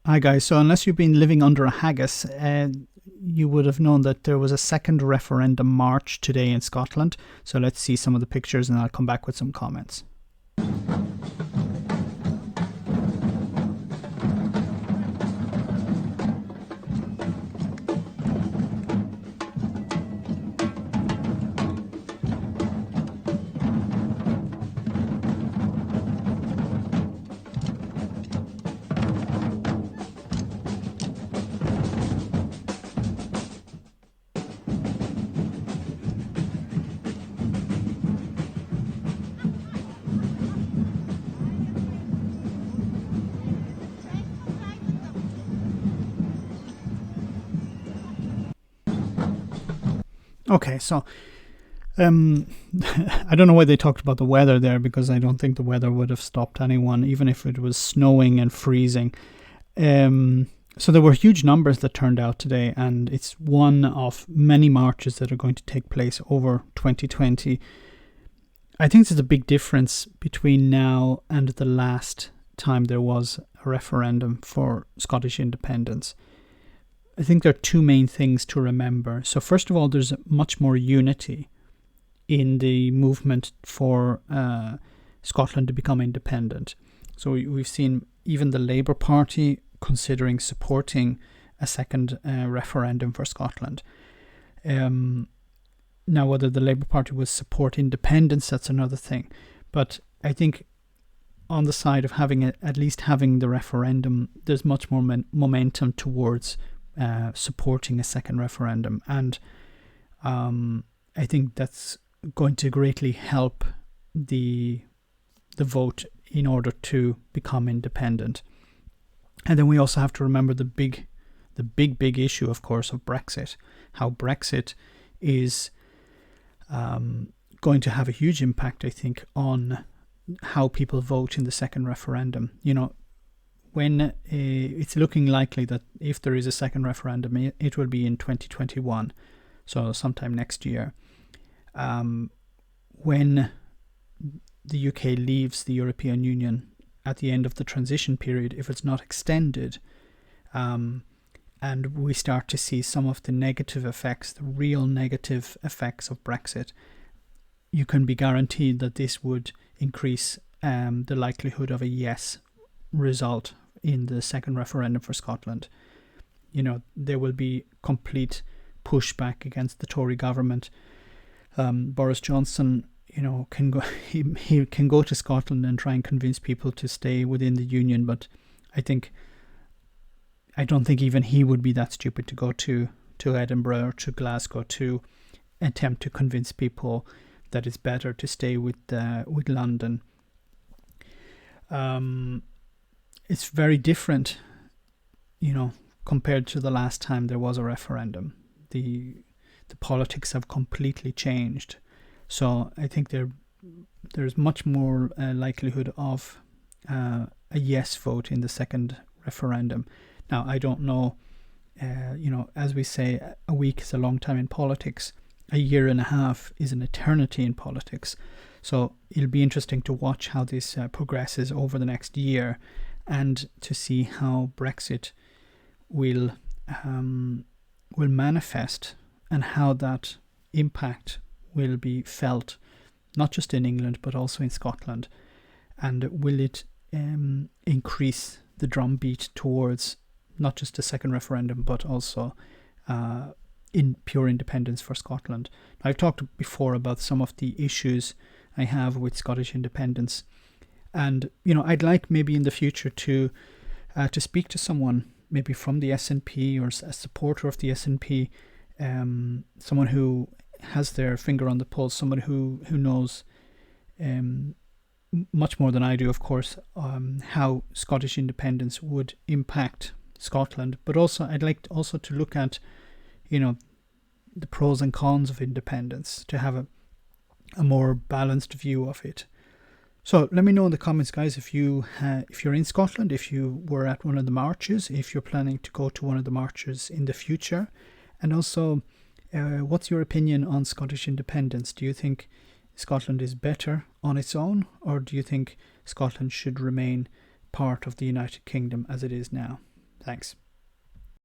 Hi guys, so unless you've been living under a haggis, you would have known that there was a second referendum march today in Scotland. So let's see some of the pictures and I'll come back with some comments. Okay, so I don't know why they talked about the weather there, because I don't think the weather would have stopped anyone, even if it was snowing and freezing. So there were huge numbers that turned out today, and it's one of many marches that are going to take place over 2020. I think there's a big difference between now and the last time there was a referendum for Scottish independence. I think there are two main things to remember. So first of all, there's much more unity in the movement for Scotland to become independent. So we've seen even the Labour Party considering supporting a second referendum for Scotland. Now, whether the Labour Party will support independence, that's another thing. But I think on the side of at least having the referendum, there's much more momentum towards supporting a second referendum, and I think that's going to greatly help the vote in order to become independent. And then we also have to remember the big issue, of course, of Brexit. How Brexit is going to have a huge impact, I think, on how people vote in the second referendum. You know, when it's looking likely that if there is a second referendum, it will be in 2021, so sometime next year. When the UK leaves the European Union at the end of the transition period, if it's not extended, and we start to see some of the negative effects, the real negative effects of Brexit, you can be guaranteed that this would increase the likelihood of a yes result in the second referendum for Scotland. You know, there will be complete pushback against the Tory government. Boris Johnson, you know, can go. He can go to Scotland and try and convince people to stay within the union, but I don't think even he would be that stupid to go to Edinburgh or to Glasgow to attempt to convince people that it's better to stay with London. It's very different, you know, compared to the last time there was a referendum. The politics have completely changed. So I think there's much more likelihood of a yes vote in the second referendum. Now, I don't know, you know, as we say, a week is a long time in politics. A year and a half is an eternity in politics. So it'll be interesting to watch how this progresses over the next year, and to see how Brexit will manifest, and how that impact will be felt, not just in England but also in Scotland, and will it increase the drumbeat towards not just a second referendum but also in pure independence for Scotland. I've talked before about some of the issues I have with Scottish independence, and you know, I'd like maybe in the future to speak to someone maybe from the SNP or a supporter of the SNP, someone who has their finger on the pulse, someone who knows much more than I do, of course, how Scottish independence would impact Scotland. But also I'd like also to look at, you know, the pros and cons of independence, to have a more balanced view of it. So let me know in the comments, guys, if you're in Scotland, if you were at one of the marches, if you're planning to go to one of the marches in the future, and also what's your opinion on Scottish independence? Do you think Scotland is better on its own, or do you think Scotland should remain part of the United Kingdom as it is now? Thanks.